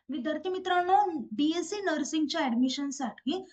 विद्यार्थी मित्रांनो, BSc नर्सिंगच्या ऍडमिशनसाठी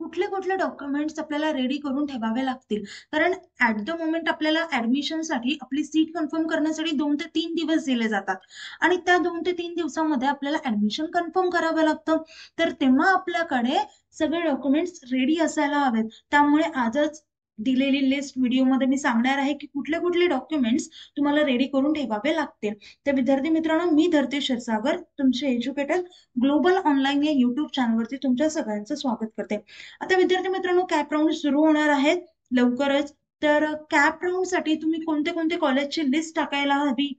कुठले कुठले डॉक्युमेंट्स आपल्याला रेडी करून ठेवावे लागतील? कारण ऍट द मोमेंट आपल्याला ऍडमिशनसाठी आपली सीट कन्फर्म करण्यासाठी 2 ते 3 दिवस दिले जातात आणि त्या 2 ते 3 दिवसामध्ये आपल्याला ऍडमिशन कन्फर्म करावं लागतं. तर तेव्हा आपल्याकडे सगळे डॉक्युमेंट्स रेडी असायला हवेत. त्यामुळे आजच दिलेली लिस्ट व्हिडिओमध्ये मी सांगणार आहे की कुठले कुठले डॉक्युमेंट्स तुम्हाला रेडी करून ठेवावे लागतील. तर विद्यार्थी मित्रांनो, मी धरती क्षीरसागर, तुमचे एज्युकेटर ग्लोबल ऑनलाईन या युट्यूब चॅनलवरती तुमच्या सगळ्यांचं स्वागत करते. आता विद्यार्थी मित्रांनो, कॅप राऊंड सुरू होणार आहेत लवकरच. तर कॅप राऊंड साठी तुम्ही कोणते कोणते कॉलेजची लिस्ट टाकायला हवी,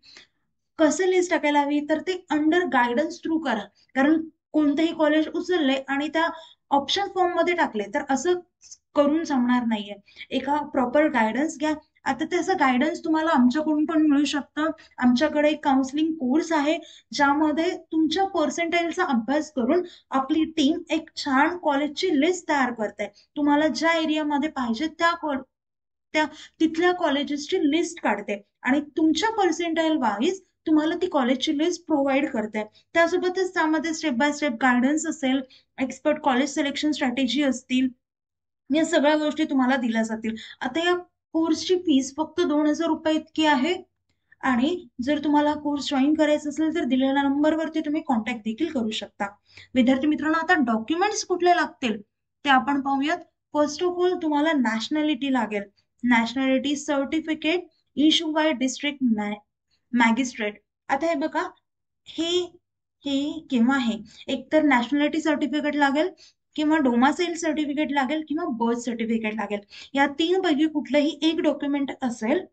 कसं लिस्ट टाकायला हवी, तर ते अंडर गायडन्स थ्रू करा. कारण कोणतेही कॉलेज उचलले आणि त्या ऑप्शन फॉर्म मध्ये टाकले तर असं करून जमणार नाहीये. एका प्रॉपर गायडन्स घ्या. आता त्याचं गायडन्स तुम्हाला आमच्याकडून पण मिळू शकतं. आमच्याकडे एक काउन्सिलिंग कोर्स आहे ज्यामध्ये तुमच्या पर्सेंटाईलचा अभ्यास करून आपली टीम एक छान कॉलेजची लिस्ट तयार करते. तुम्हाला ज्या एरियामध्ये पाहिजे त्या तिथल्या कॉलेजेसची लिस्ट काढते आणि तुमच्या पर्सेंटाईल वाईज तुम्हाला ती कॉलेजची लिस्ट प्रोव्हाइड करते. त्यासोबतच त्यामध्ये स्टेप बाय स्टेप गायडन्स असेल, एक्सपर्ट कॉलेज सिलेक्शन स्ट्रॅटेजी असतील, या सगळ्या गोष्टी तुम्हाला दिल्या जातील. आता या कोर्सची फीस फक्त 2,000 रुपये इतकी आहे आणि जर तुम्हाला कोर्स जॉईन करायचा असेल तर दिलेल्या नंबरवरती तुम्ही कॉन्टॅक्ट देखील करू शकता. विद्यार्थी मित्रांनो, आता डॉक्युमेंट्स कुठले लागतील ते आपण पाहूयात. फर्स्ट ऑफ ऑल तुम्हाला नॅशनॅलिटी लागेल. Nationality certificate issue bye district magistrate. आता हे बघा, हे हे किंवा हे एकतर नॅशनॅलिटी सर्टिफिकेट लागेल किंवा डोमासाईल सर्टिफिकेट लागेल किंवा बर्थ सर्टिफिकेट लागेल. या तीन पैकी कुठलंही एक डॉक्युमेंट असेल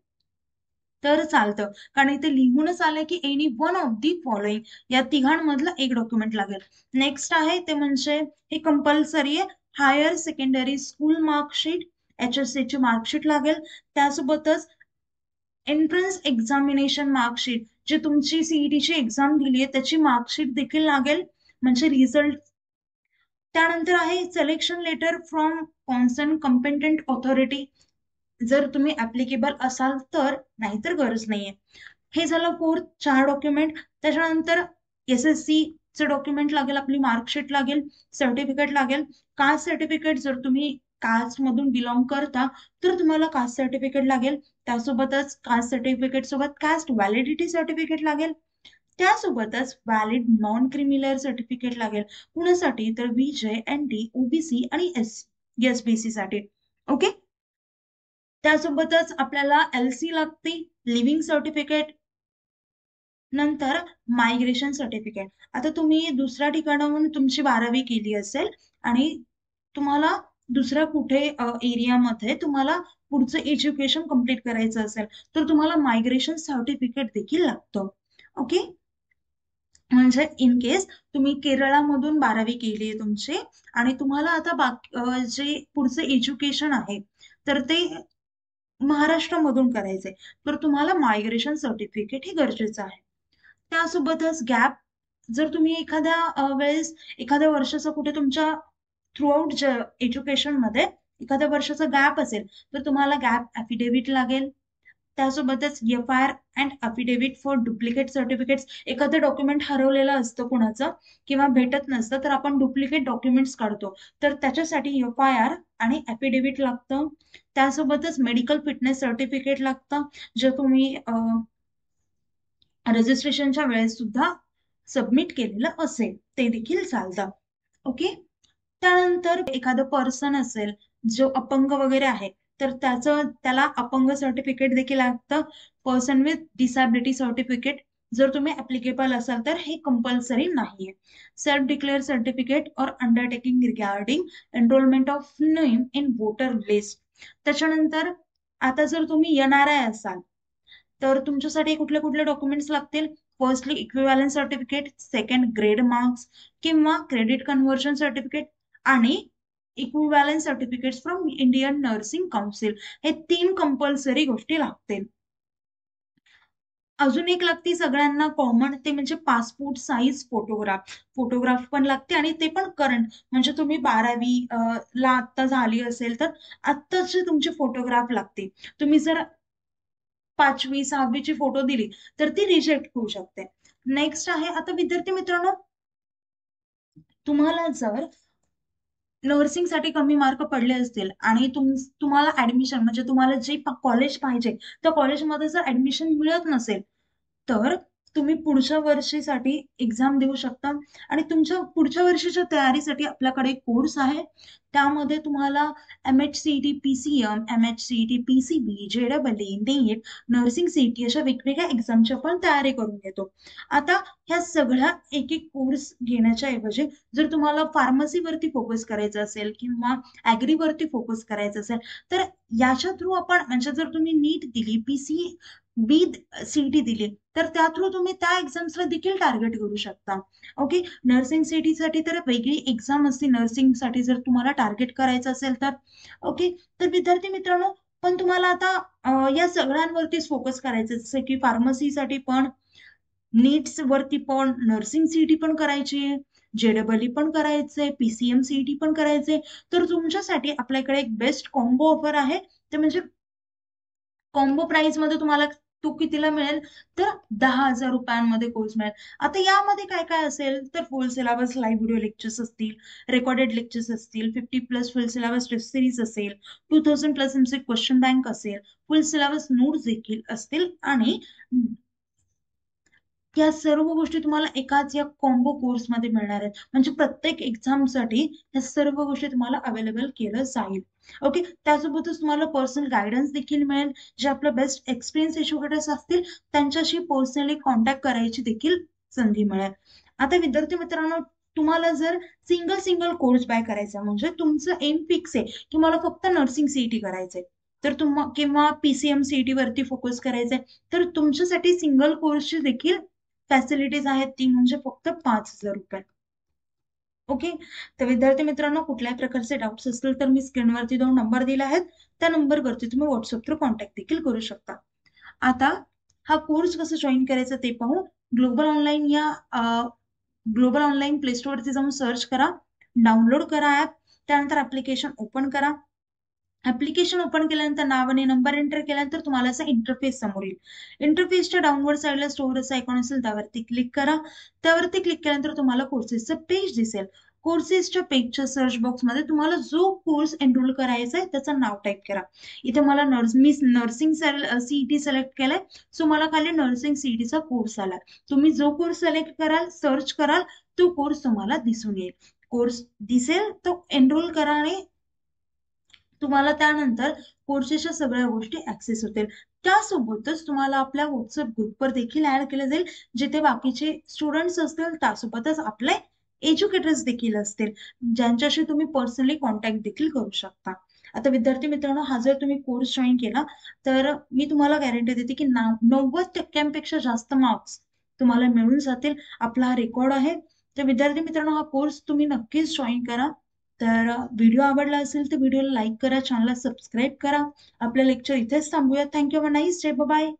तर चालतं. कारण इथे लिहूनच आलंय की any one of the following, या तिघांमधलं एक डॉक्युमेंट लागेल. नेक्स्ट आहे ते म्हणजे हे कंपल्सरी आहे, higher secondary school marksheet, HSC ची मार्कशीट लागेल. त्यासोबतच एंट्रन्स एक्झामिनेशन मार्कशीट, जे तुमची सीईटीची एक्झाम दिली आहे त्याची मार्कशीट देखील लागेल, म्हणजे रिझल्ट. त्यानंतर आहे selection letter from concern competent authority, जर तुम्ही ऍप्लिकेबल असाल तर, नाहीतर गरज नाहीये. हे झालं फोर्थ, 4 डॉक्युमेंट. त्याच्यानंतर SSC चं डॉक्युमेंट लागेल, आपली मार्कशीट लागेल, सर्टिफिकेट लागेल. कास्ट सर्टिफिकेट, जर तुम्ही कास्ट मधून बिलॉंग करता तर तुम्हाला कास्ट सर्टिफिकेट लागेल. त्यासोबतच कास्ट सर्टिफिकेट सोबत कास्ट व्हॅलिडिटी सर्टिफिकेट लागेल. त्यासोबतच व्हॅलिड नॉन क्रिमिनल सर्टिफिकेट लागेल. कुणासाठी तर VJ, NT, OBC आणि SBC साठी. ओके. त्यासोबतच आपल्याला LC लागते, लिव्हिंग सर्टिफिकेट. नंतर मायग्रेशन सर्टिफिकेट. आता तुम्ही दुसऱ्या ठिकाणाहून तुमची 12वी केली असेल आणि तुम्हाला दुसऱ्या कुठे एरियामध्ये तुम्हाला पुढचं एज्युकेशन कम्प्लीट करायचं असेल तर तुम्हाला मायग्रेशन सर्टिफिकेट देखील लागतं. ओके. म्हणजे इन केस तुम्ही केरळामधून 12वी केली आहे तुमची आणि तुम्हाला आता जे पुढचं एज्युकेशन आहे तर ते महाराष्ट्रामधून करायचंय, तर तुम्हाला मायग्रेशन सर्टिफिकेट हे गरजेचं आहे. त्यासोबतच गॅप, जर तुम्ही एखाद्या वेळेस एखाद्या वर्षाचा कुठे तुमच्या थ्रूआउट एज्युकेशन मध्ये एखाद्या वर्षाचा गॅप असेल तर तुम्हाला गॅप ऍफिडेव्हिट लागेल. त्यासोबतच FIR and affidavit for duplicate certificates, एखादं डॉक्युमेंट हरवलेलं असतं कुणाचं किंवा भेटत नसतं तर आपण डुप्लिकेट डॉक्युमेंट्स काढतो, तर त्याच्यासाठी FIR आणि ऍफिडेव्हिट लागतं. त्यासोबतच मेडिकल फिटनेस सर्टिफिकेट लागतं, जे तुम्ही रजिस्ट्रेशनच्या वेळेस सुद्धा सबमिट केलेलं असेल ते देखील चालतं. ओके. त्यानंतर एखादं पर्सन असेल जो अपंग वगैरे आहे तर त्याला अपंग सर्टिफिकेट देखील लागतं. पर्सन विथ डिसॅबिलिटी सर्टिफिकेट, जर तुम्ही ऍप्लिकेबल असाल तर हे कंपल्सरी नाहीये. सेल्फ डिक्लेअर सर्टिफिकेट और undertaking regarding enrolment of name in voter list. त्याच्यानंतर आता जर तुम्ही NRI असाल तर तुमच्यासाठी कुठले कुठले डॉक्युमेंट्स लागतील? Firstly equivalent certificate, second grade marks किंवा क्रेडिट कन्व्हर्जन सर्टिफिकेट आणि equivalent certificate from Indian nursing council. हे 3 कंपल्सरी गोष्टी लागतील. अजून एक लागते सगळ्यांना कॉमन, ते म्हणजे पासपोर्ट साईज फोटोग्राफ. फोटोग्राफ पण लागते आणि ते पण करंट, म्हणजे तुम्ही 12वी ला आत्ता झाली असेल तर आत्ताचे तुमचे फोटोग्राफ लागते. तुम्ही जर 5वी 6वीची फोटो दिली तर ती रिजेक्ट होऊ शकते. नेक्स्ट आहे, आता विद्यार्थी मित्रांनो, तुम्हाला जर नर्सिंगसाठी कमी मार्क पडले असतील आणि तुम्हाला ऍडमिशन म्हणजे तुम्हाला जे कॉलेज पाहिजे त्या कॉलेजमध्ये जर ऍडमिशन मिळत नसेल, तर तुम्ही पुढच्या वर्षीसाठी एक्झाम देऊ शकता. आणि तुमच्या पुढच्या वर्षीच्या तयारीसाठी आपल्याकडे एक कोर्स आहे. त्यामध्ये तुम्हाला MHCET, PCM, MHCET, PCB, JEE, NEET, nursing CET अशा वेगवेगळ्या एक्झामची आपण तयारी करून घेतो. आता ह्या सगळ्या एक एक कोर्स घेण्याच्या ऐवजी जर तुम्हाला फार्मसीवरती फोकस करायचं असेल किंवा ॲग्रीवरती फोकस करायचं असेल, तर याच्या थ्रू आपण म्हणजे जर तुम्ही नीट दिली, PCB सीईटी दिली, तर त्या थ्रू तुम्ही त्या एक्झाम्सला देखील टार्गेट करू शकता. ओके. नर्सिंग सीईटी साठी तर वेगळी एक्झाम असते. नर्सिंग साठी जर तुम्हाला टार्गेट करायचं असेल तर. ओके. तर विद्यार्थी मित्रांनो, पण तुम्हाला आता या सगळ्यांवरतीच फोकस करायचं, जसं की फार्मसीसाठी पण, नीट्स वरती पण, नर्सिंग सीईटी पण करायची आहे, JEE पण करायचंय, PCM सीईटी पण करायचंय. तर तुमच्यासाठी आपल्याकडे एक बेस्ट कॉम्बो ऑफर आहे. ते म्हणजे कॉम्बो प्राइस मध्ये तुम्हाला तो कितीला मिळेल, तर 10,000 रुपयांमध्ये कोर्स मिळेल. आता यामध्ये काय काय असेल, तर फुल सिलेबस लाईव्ह व्हिडिओ लेक्चर्स असतील, रेकॉर्डेड लेक्चर्स असतील, 50+ फुल सिलेबस टेस्ट सिरीज असेल, 2000+ MCQ क्वेश्चन बँक असेल, फुल सिलेबस नोट्स देखील असतील. आणि या सर्व गोष्टी तुम्हाला एकाच या कॉम्बो कोर्समध्ये मिळणार आहेत. म्हणजे प्रत्येक एक्झामसाठी या सर्व गोष्टी तुम्हाला अवेलेबल केलं जाईल. ओके. त्यासोबतच तुम्हाला पर्सनल गायडन्स देखील मिळेल. जे आपलं बेस्ट एक्सपिरियन्स एज्युकेटर्स असतील त्यांच्याशी पर्सनली कॉन्टॅक्ट करायची देखील संधी मिळेल. आता विद्यार्थी मित्रांनो, तुम्हाला जर सिंगल सिंगल कोर्स बाय करायचा म्हणजे तुमचं एम फिक्स आहे की मला फक्त नर्सिंग सीईटी करायचंय, तर किंवा PCM सीईटी वरती फोकस करायचंय, तर तुमच्यासाठी सिंगल कोर्सची देखील फॅसिलिटीज आहेत. ती म्हणजे फक्त 5,000 रुपये. ओके. तर विद्यार्थी मित्रांनो, कुठल्याही प्रकारचे डाऊट्स असतील तर मी स्क्रीनवरती 2 नंबर दिले आहेत. त्या नंबरवरती तुम्ही व्हॉट्सअप थ्रू कॉन्टॅक्ट देखील करू शकता. आता हा कोर्स कसं जॉईन करायचं ते पाहू. ग्लोबल ऑनलाईन या ग्लोबल ऑनलाईन प्ले स्टोअरवरती जाऊन सर्च करा, डाउनलोड करा ऍप. त्यानंतर ऍप्लिकेशन ओपन करा. ऍप्लिकेशन ओपन केल्यानंतर नाव आणि नंबर एंटर केल्यानंतर तुम्हाला असा इंटरफेस समोर येईल. इंटरफेसच्या डाऊनवर्ड साईडला स्टोअरचा आयकॉन असेल, त्यावरती क्लिक करा. त्यावरती क्लिक केल्यानंतर तुम्हाला कोर्सेसचं पेज दिसेल. कोर्सेसच्या पेजच्या सर्च बॉक्समध्ये तुम्हाला जो कोर्स एनरोल करायचा आहे त्याचं नाव टाईप करा. इथे मला मी नर्सिंग सीईटी सिलेक्ट केलाय, सो मला खाली नर्सिंग सीईटीचा कोर्स आला. तुम्ही जो कोर्स सिलेक्ट कराल, सर्च कराल, तो कोर्स तुम्हाला दिसून येईल. कोर्स दिसेल तो एनरोल करा आणि तुम्हाला त्यानंतर कोर्सेसच्या सगळ्या गोष्टी ऍक्सेस होतील. त्यासोबतच तुम्हाला आपल्या व्हॉट्सअप ग्रुपवर देखील ऍड केले जाईल, जिथे बाकीचे स्टुडंट्स असतील, त्यासोबतच आपले एज्युकेटर्स देखील असतील, ज्यांच्याशी तुम्ही पर्सनली कॉन्टॅक्ट देखील करू शकता. आता विद्यार्थी मित्रांनो, हा जर तुम्ही कोर्स जॉईन केला तर मी तुम्हाला गॅरंटी देते की 90% जास्त मार्क्स तुम्हाला मिळून जातील. आपला हा रेकॉर्ड आहे. तर विद्यार्थी मित्रांनो, हा कोर्स तुम्ही नक्कीच जॉईन करा. तर व्हिडिओ आवडला असेल तर व्हिडिओला लाईक करा, चॅनलला सबस्क्राईब करा. आपलं लेक्चर इथेच थांबूया. Thank you. Have a nice day. Bye.